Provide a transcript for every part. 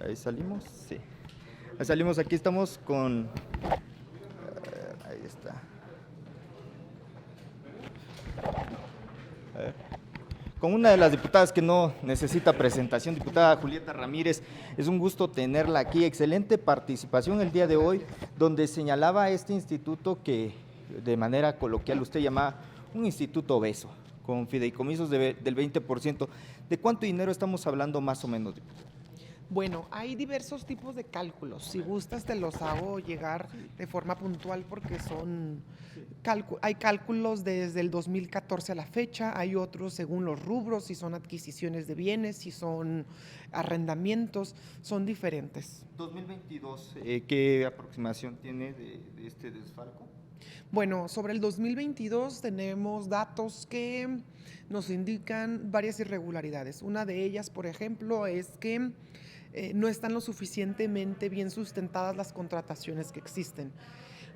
Ahí salimos, sí. Ahí salimos, aquí estamos con... ahí está. A ver. Con una de las diputadas que no necesita presentación, diputada Julieta Ramírez. Es un gusto tenerla aquí. Excelente participación el día de hoy, donde señalaba este instituto que de manera coloquial usted llama un instituto obeso, con fideicomisos del 20%. ¿De cuánto dinero estamos hablando más o menos, diputada? Bueno, hay diversos tipos de cálculos. Si gustas, te los hago llegar de forma puntual porque hay cálculos desde el 2014 a la fecha, hay otros según los rubros, si son adquisiciones de bienes, si son arrendamientos, son diferentes. 2022, ¿qué aproximación tiene de este desfalco? Bueno, sobre el 2022 tenemos datos que nos indican varias irregularidades. Una de ellas, por ejemplo, es que no están lo suficientemente bien sustentadas las contrataciones que existen.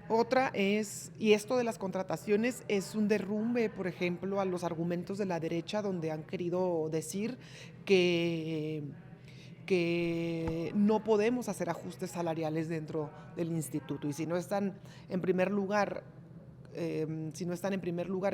Otra es, y esto de las contrataciones es un derrumbe, por ejemplo, a los argumentos de la derecha donde han querido decir que no podemos hacer ajustes salariales dentro del instituto y si no están en primer lugar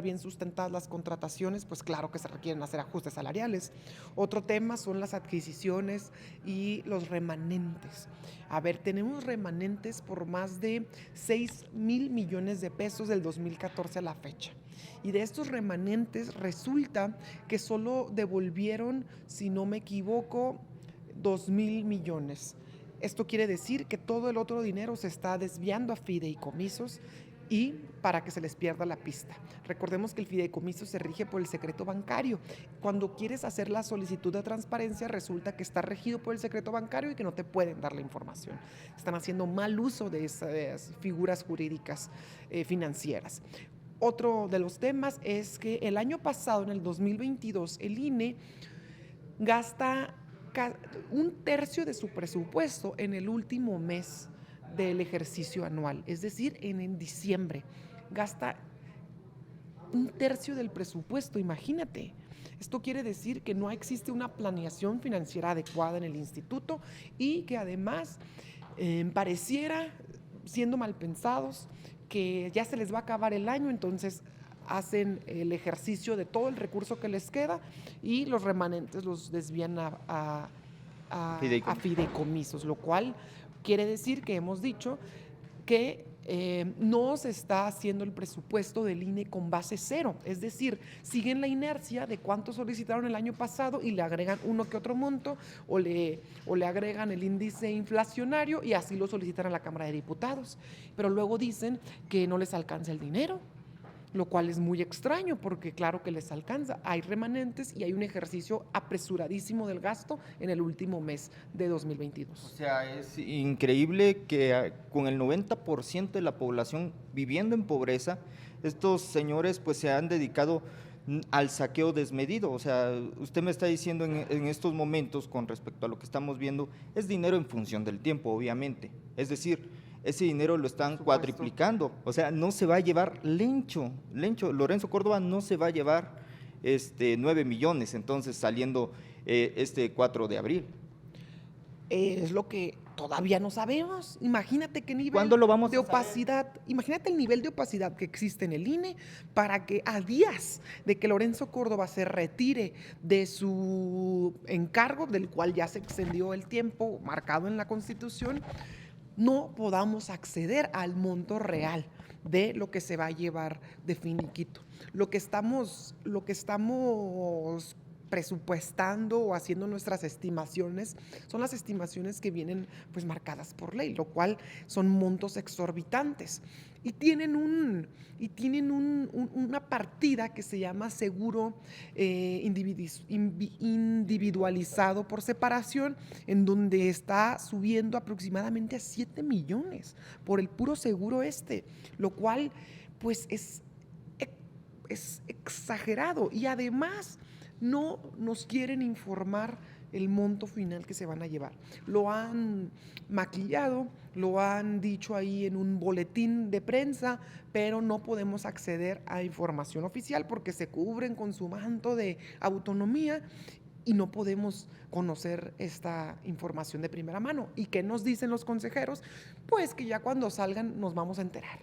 bien sustentadas las contrataciones, pues claro que se requieren hacer ajustes salariales. Otro tema son las adquisiciones y los remanentes. A ver, tenemos remanentes por más de 6,000 millones de pesos del 2014 a la fecha. Y de estos remanentes resulta que solo devolvieron, si no me equivoco, 2,000 millones. Esto quiere decir que todo el otro dinero se está desviando a fideicomisos y para que se les pierda la pista. Recordemos que el fideicomiso se rige por el secreto bancario. Cuando quieres hacer la solicitud de transparencia, resulta que está regido por el secreto bancario y que no te pueden dar la información. Están haciendo mal uso de esas figuras jurídicas financieras. Otro de los temas es que el año pasado, en el 2022, el INE gasta un tercio de su presupuesto en el último mes del ejercicio anual, es decir, en diciembre. Gasta un tercio del presupuesto, imagínate. Esto quiere decir que no existe una planeación financiera adecuada en el instituto y que además pareciera, siendo mal pensados, que ya se les va a acabar el año, entonces hacen el ejercicio de todo el recurso que les queda y los remanentes los desvían a fideicomisos, lo cual quiere decir que hemos dicho que no se está haciendo el presupuesto del INE con base cero, es decir, siguen la inercia de cuánto solicitaron el año pasado y le agregan uno que otro monto o le agregan el índice inflacionario y así lo solicitan a la Cámara de Diputados, pero luego dicen que no les alcanza el dinero, lo cual es muy extraño porque claro que les alcanza, hay remanentes y hay un ejercicio apresuradísimo del gasto en el último mes de 2022. O sea, es increíble que con el 90% de la población viviendo en pobreza, estos señores pues se han dedicado al saqueo desmedido. O sea, usted me está diciendo en estos momentos con respecto a lo que estamos viendo, es dinero en función del tiempo, obviamente. Es decir, ese dinero lo están cuadriplicando. O sea, no se va a llevar Lorenzo Córdoba no se va a llevar 9 millones, entonces saliendo este 4 de abril. Es lo que todavía no sabemos. Imagínate qué nivel ¿Cuándo lo vamos de a saber? opacidad, imagínate el nivel de opacidad que existe en el INE para que a días de que Lorenzo Córdoba se retire de su encargo, del cual ya se extendió el tiempo marcado en la Constitución, no podamos acceder al monto real de lo que se va a llevar de finiquito. Lo que estamos presupuestando o haciendo nuestras estimaciones son las estimaciones que vienen pues marcadas por ley, lo cual son montos exorbitantes y tienen una partida que se llama seguro individualizado por separación, en donde está subiendo aproximadamente a 7 millones por el puro seguro lo cual pues es exagerado y además no nos quieren informar el monto final que se van a llevar. Lo han maquillado, lo han dicho ahí en un boletín de prensa, pero no podemos acceder a información oficial porque se cubren con su manto de autonomía y no podemos conocer esta información de primera mano. ¿Y qué nos dicen los consejeros? Pues que ya cuando salgan nos vamos a enterar.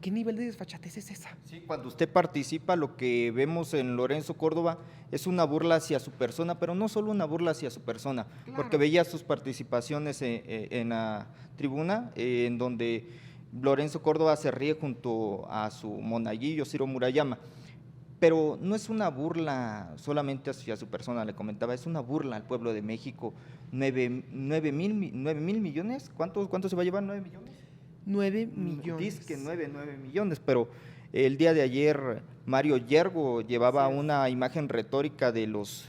¿Qué nivel de desfachatez es esa? Sí, cuando usted participa, lo que vemos en Lorenzo Córdoba es una burla hacia su persona, pero no solo una burla hacia su persona, porque Claro. veía sus participaciones en la tribuna, en donde Lorenzo Córdoba se ríe junto a su monaguillo Ciro Murayama. Pero no es una burla solamente hacia su persona, le comentaba, es una burla al pueblo de México. 9 mil millones, ¿cuánto se va a llevar? ¿9 millones? 9 millones. Dice que 9 millones, pero el día de ayer Mario Yergo llevaba una imagen retórica de los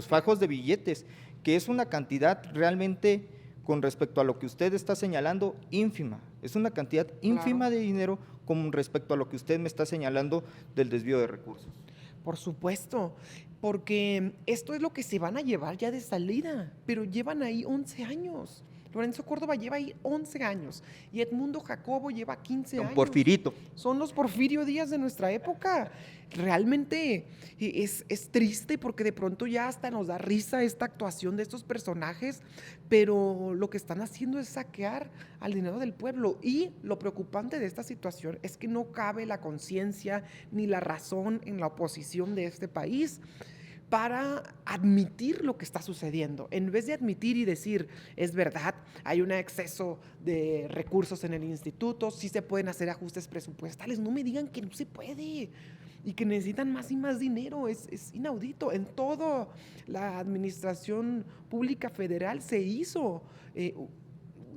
fajos de billetes, que es una cantidad realmente, con respecto a lo que usted está señalando, ínfima. Es una cantidad ínfima de dinero con respecto a lo que usted me está señalando del desvío de recursos. Por supuesto, porque esto es lo que se van a llevar ya de salida, pero llevan ahí 11 años. Lorenzo Córdoba lleva ahí 11 años y Edmundo Jacobo lleva 15 Don años. Porfirito. Son los Porfirio Díaz de nuestra época. Realmente es triste porque de pronto ya hasta nos da risa esta actuación de estos personajes, pero lo que están haciendo es saquear al dinero del pueblo. Y lo preocupante de esta situación es que no cabe la conciencia ni la razón en la oposición de este país para admitir lo que está sucediendo. En vez de admitir y decir, es verdad, hay un exceso de recursos en el instituto, sí se pueden hacer ajustes presupuestales, no me digan que no se puede y que necesitan más y más dinero, es inaudito. En toda la administración pública federal se hizo,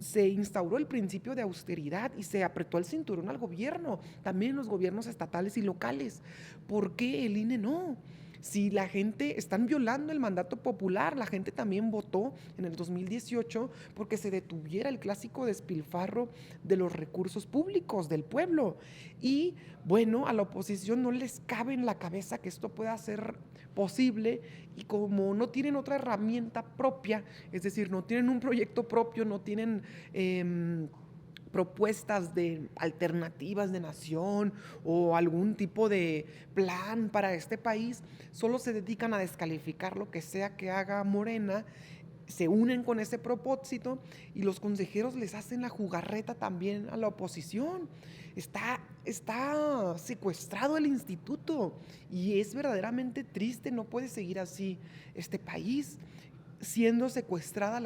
se instauró el principio de austeridad y se apretó el cinturón al gobierno, también en los gobiernos estatales y locales. ¿Por qué el INE no? Si la gente están violando el mandato popular, la gente también votó en el 2018 porque se detuviera el clásico despilfarro de los recursos públicos del pueblo. Y bueno, a la oposición no les cabe en la cabeza que esto pueda ser posible y como no tienen otra herramienta propia, es decir, no tienen un proyecto propio, no tienen propuestas de alternativas de nación o algún tipo de plan para este país, solo se dedican a descalificar lo que sea que haga Morena, se unen con ese propósito y los consejeros les hacen la jugarreta también a la oposición. Está secuestrado el instituto y es verdaderamente triste, no puede seguir así este país, siendo secuestrada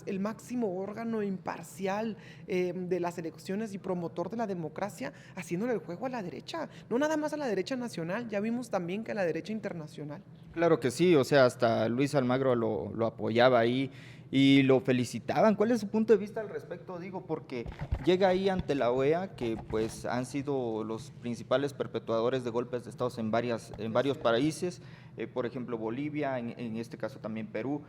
el máximo órgano imparcial de las elecciones y promotor de la democracia, haciéndole el juego a la derecha, no nada más a la derecha nacional, ya vimos también que a la derecha internacional. Claro que sí, o sea, hasta Luis Almagro lo apoyaba ahí y lo felicitaban. ¿Cuál es su punto de vista al respecto? Digo, porque llega ahí ante la OEA, que pues han sido los principales perpetuadores de golpes de Estado en varios países, por ejemplo Bolivia, en este caso también Perú.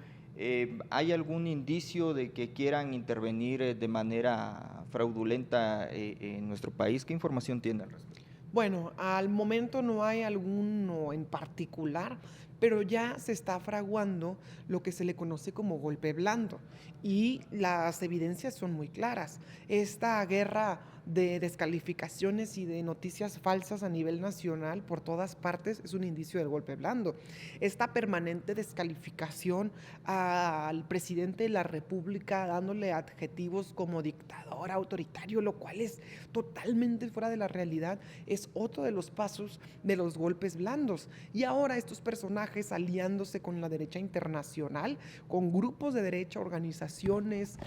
¿Hay algún indicio de que quieran intervenir de manera fraudulenta en nuestro país? ¿Qué información tiene al respecto? Bueno, al momento no hay alguno en particular, pero ya se está fraguando lo que se le conoce como golpe blando y las evidencias son muy claras. Esta guerra de descalificaciones y de noticias falsas a nivel nacional por todas partes es un indicio del golpe blando. Esta permanente descalificación al presidente de la República dándole adjetivos como dictador, autoritario, lo cual es totalmente fuera de la realidad, es otro de los pasos de los golpes blandos. Y ahora estos personajes aliándose con la derecha internacional, con grupos de derecha, organizaciones,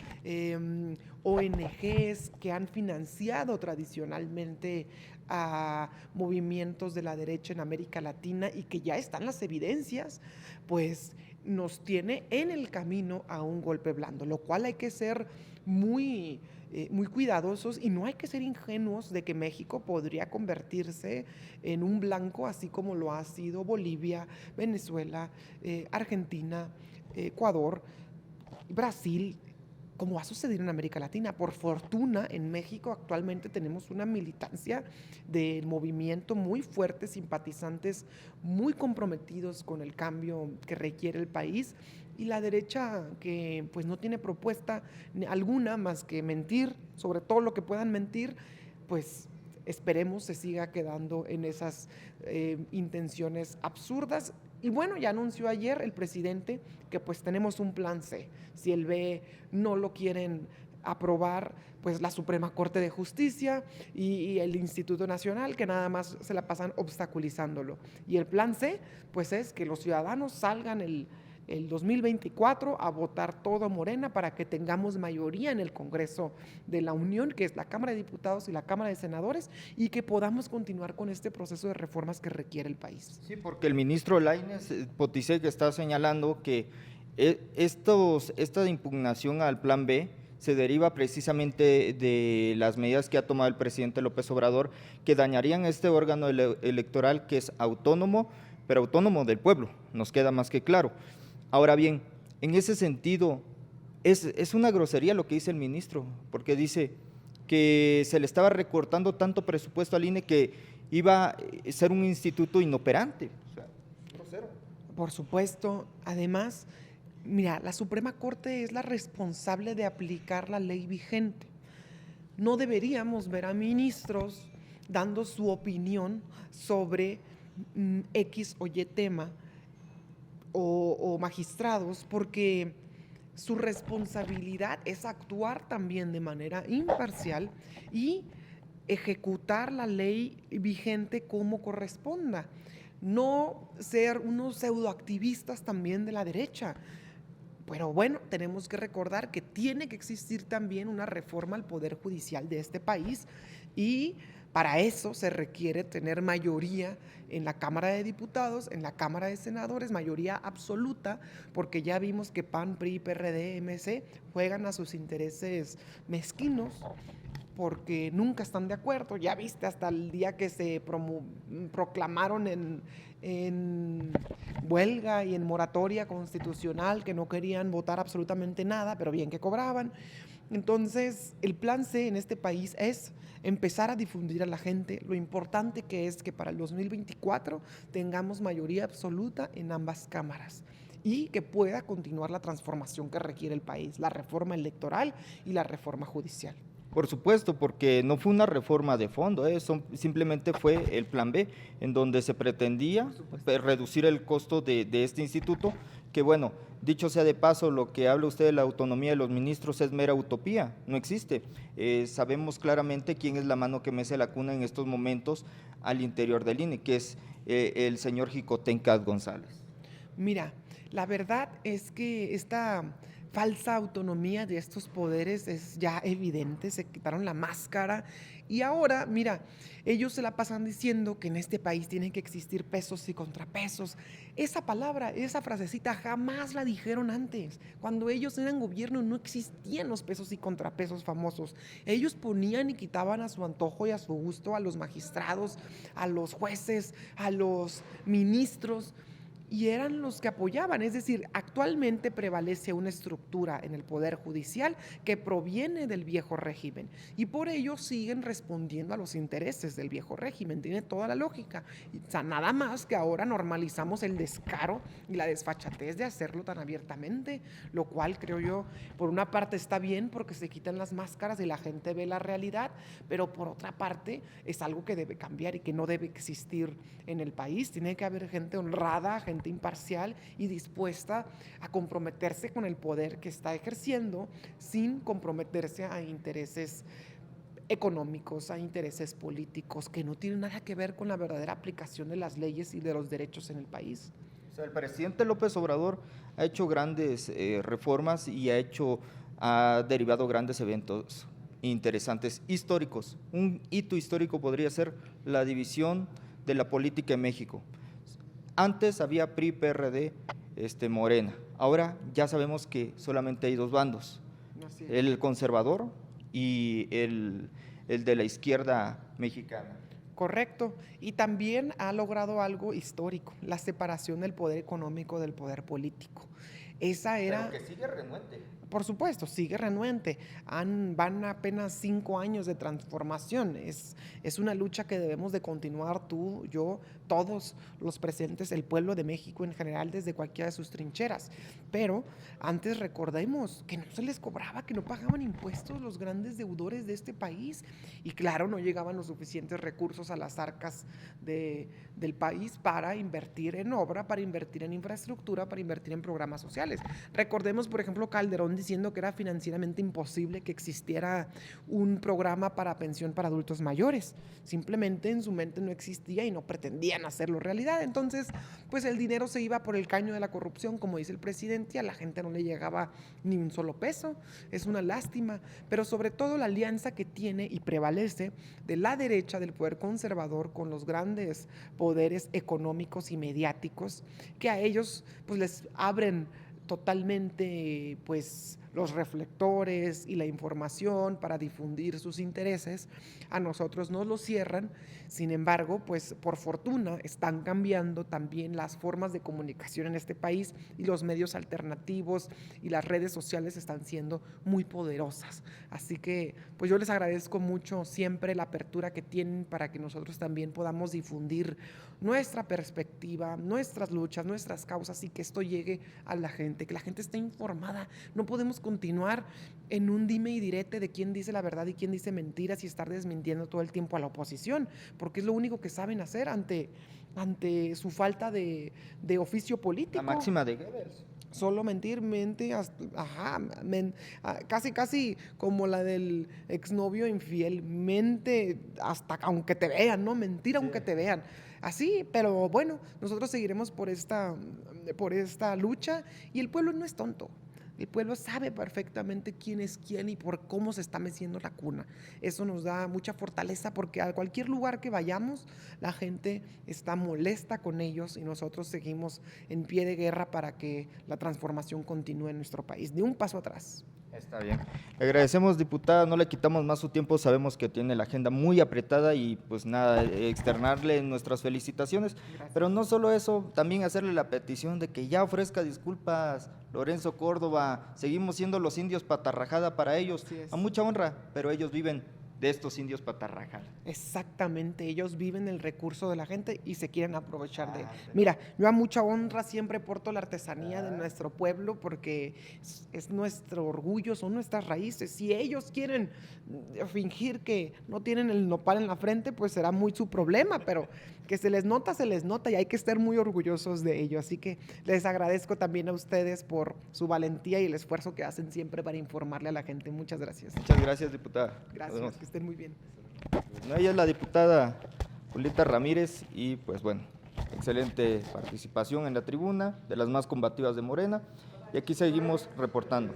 ONGs que han financiado tradicionalmente a movimientos de la derecha en América Latina y que ya están las evidencias, pues nos tiene en el camino a un golpe blando, lo cual hay que ser muy cuidadosos y no hay que ser ingenuos de que México podría convertirse en un blanco, así como lo ha sido Bolivia, Venezuela, Argentina, Ecuador, Brasil, como ha sucedido en América Latina. Por fortuna, en México actualmente tenemos una militancia del movimiento muy fuerte, simpatizantes muy comprometidos con el cambio que requiere el país y la derecha que pues no tiene propuesta alguna más que mentir, sobre todo lo que puedan mentir, pues esperemos se siga quedando en esas intenciones absurdas Y bueno, ya anunció ayer el presidente que pues tenemos un plan C. Si el B no lo quieren aprobar, pues la Suprema Corte de Justicia y el Instituto Nacional, que nada más se la pasan obstaculizándolo. Y el plan C, pues es que los ciudadanos salgan el 2024 a votar todo Morena para que tengamos mayoría en el Congreso de la Unión, que es la Cámara de Diputados y la Cámara de Senadores, y que podamos continuar con este proceso de reformas que requiere el país. Sí, porque el ministro Lainez Potisek está señalando que esta impugnación al plan B se deriva precisamente de las medidas que ha tomado el presidente López Obrador, que dañarían este órgano electoral que es autónomo, pero autónomo del pueblo, nos queda más que claro. Ahora bien, en ese sentido, es una grosería lo que dice el ministro, porque dice que se le estaba recortando tanto presupuesto al INE que iba a ser un instituto inoperante. O sea, grosero. Por supuesto, además, mira, la Suprema Corte es la responsable de aplicar la ley vigente. No deberíamos ver a ministros dando su opinión sobre X o Y tema o magistrados, porque su responsabilidad es actuar también de manera imparcial y ejecutar la ley vigente como corresponda. No ser unos pseudoactivistas también de la derecha. Pero bueno, tenemos que recordar que tiene que existir también una reforma al Poder Judicial de este país y para eso se requiere tener mayoría en la Cámara de Diputados, en la Cámara de Senadores, mayoría absoluta, porque ya vimos que PAN, PRI, PRD, MC juegan a sus intereses mezquinos porque nunca están de acuerdo. Ya viste hasta el día que se proclamaron en huelga y en moratoria constitucional, que no querían votar absolutamente nada, pero bien que cobraban. Entonces, el plan C en este país es empezar a difundir a la gente lo importante que es que para el 2024 tengamos mayoría absoluta en ambas cámaras y que pueda continuar la transformación que requiere el país, la reforma electoral y la reforma judicial. Por supuesto, porque no fue una reforma de fondo, simplemente fue el plan B, en donde se pretendía reducir el costo de este instituto, que bueno, dicho sea de paso, lo que habla usted de la autonomía de los ministros es mera utopía, no existe. Sabemos claramente quién es la mano que mece la cuna en estos momentos al interior del INE, que es el señor Jicotencas González. Mira, la verdad es que esta falsa autonomía de estos poderes es ya evidente, se quitaron la máscara y ahora, mira, ellos se la pasan diciendo que en este país tienen que existir pesos y contrapesos. Esa palabra, esa frasecita jamás la dijeron antes. Cuando ellos eran gobierno no existían los pesos y contrapesos famosos. Ellos ponían y quitaban a su antojo y a su gusto a los magistrados, a los jueces, a los ministros, y eran los que apoyaban. Es decir, actualmente prevalece una estructura en el Poder Judicial que proviene del viejo régimen y por ello siguen respondiendo a los intereses del viejo régimen. Tiene toda la lógica. O sea, nada más que ahora normalizamos el descaro y la desfachatez de hacerlo tan abiertamente, lo cual creo yo, por una parte está bien porque se quitan las máscaras y la gente ve la realidad, pero por otra parte es algo que debe cambiar y que no debe existir en el país. Tiene que haber gente honrada, gente imparcial y dispuesta a comprometerse con el poder que está ejerciendo sin comprometerse a intereses económicos, a intereses políticos que no tienen nada que ver con la verdadera aplicación de las leyes y de los derechos en el país. O sea, el presidente López Obrador ha hecho grandes reformas y ha derivado grandes eventos interesantes, históricos. Un hito histórico podría ser la división de la política en México. Antes había PRI, PRD, Morena. Ahora ya sabemos que solamente hay dos bandos, el conservador y el de la izquierda mexicana. Correcto. Y también ha logrado algo histórico, la separación del poder económico del poder político. Esa era... Pero que sigue renuente. Por supuesto, sigue renuente. Van apenas 5 años de transformación. Es una lucha que debemos de continuar tú, yo, todos los presentes, el pueblo de México en general, desde cualquiera de sus trincheras. Pero antes recordemos que no se les cobraba, que no pagaban impuestos los grandes deudores de este país. Y claro, no llegaban los suficientes recursos a las arcas del país para invertir en obra, para invertir en infraestructura, para invertir en programas sociales. Recordemos, por ejemplo, Calderón diciendo que era financieramente imposible que existiera un programa para pensión para adultos mayores. Simplemente en su mente no existía y no pretendían hacerlo realidad. Entonces, pues el dinero se iba por el caño de la corrupción, como dice el presidente, y a la gente no le llegaba ni un solo peso. Es una lástima, pero sobre todo la alianza que tiene y prevalece de la derecha del poder conservador con los grandes poderes económicos y mediáticos, que a ellos pues les abren totalmente pues los reflectores y la información para difundir sus intereses. A nosotros nos lo cierran. Sin embargo, pues por fortuna están cambiando también las formas de comunicación en este país y los medios alternativos y las redes sociales están siendo muy poderosas. Así que pues yo les agradezco mucho siempre la apertura que tienen para que nosotros también podamos difundir nuestra perspectiva, nuestras luchas, nuestras causas y que esto llegue a la gente, que la gente esté informada. No podemos continuar en un dime y direte de quién dice la verdad y quién dice mentiras y estar desmintiendo todo el tiempo a la oposición, porque es lo único que saben hacer ante su falta de oficio político. La máxima de Goebbels. Solo mentir, casi como la del exnovio infiel, mente hasta aunque te vean, ¿no? Mentir aunque te vean. Así, pero bueno, nosotros seguiremos por esta lucha y el pueblo no es tonto. El pueblo sabe perfectamente quién es quién y por cómo se está meciendo la cuna. Eso nos da mucha fortaleza porque a cualquier lugar que vayamos, la gente está molesta con ellos y nosotros seguimos en pie de guerra para que la transformación continúe en nuestro país. Ni un paso atrás. Está bien. Le agradecemos, diputada, no le quitamos más su tiempo, sabemos que tiene la agenda muy apretada y pues nada, externarle nuestras felicitaciones, Gracias. pero no solo eso, también hacerle la petición de que ya ofrezca disculpas, Lorenzo Córdoba, seguimos siendo los indios patarrajada para ellos, a mucha honra, pero ellos viven de estos indios patarrajada. Exactamente, ellos viven el recurso de la gente y se quieren aprovechar de él. Mira, yo a mucha honra siempre porto la artesanía de nuestro pueblo porque es nuestro orgullo, son nuestras raíces. Si ellos quieren fingir que no tienen el nopal en la frente, pues será muy su problema, pero que se les nota y hay que estar muy orgullosos de ello. Así que les agradezco también a ustedes por su valentía y el esfuerzo que hacen siempre para informarle a la gente. Muchas gracias. Muchas gracias, diputada. Gracias, que estén muy bien. Bueno, ella es la diputada Julieta Ramírez y pues bueno, excelente participación en la tribuna, de las más combativas de Morena, y aquí seguimos reportando.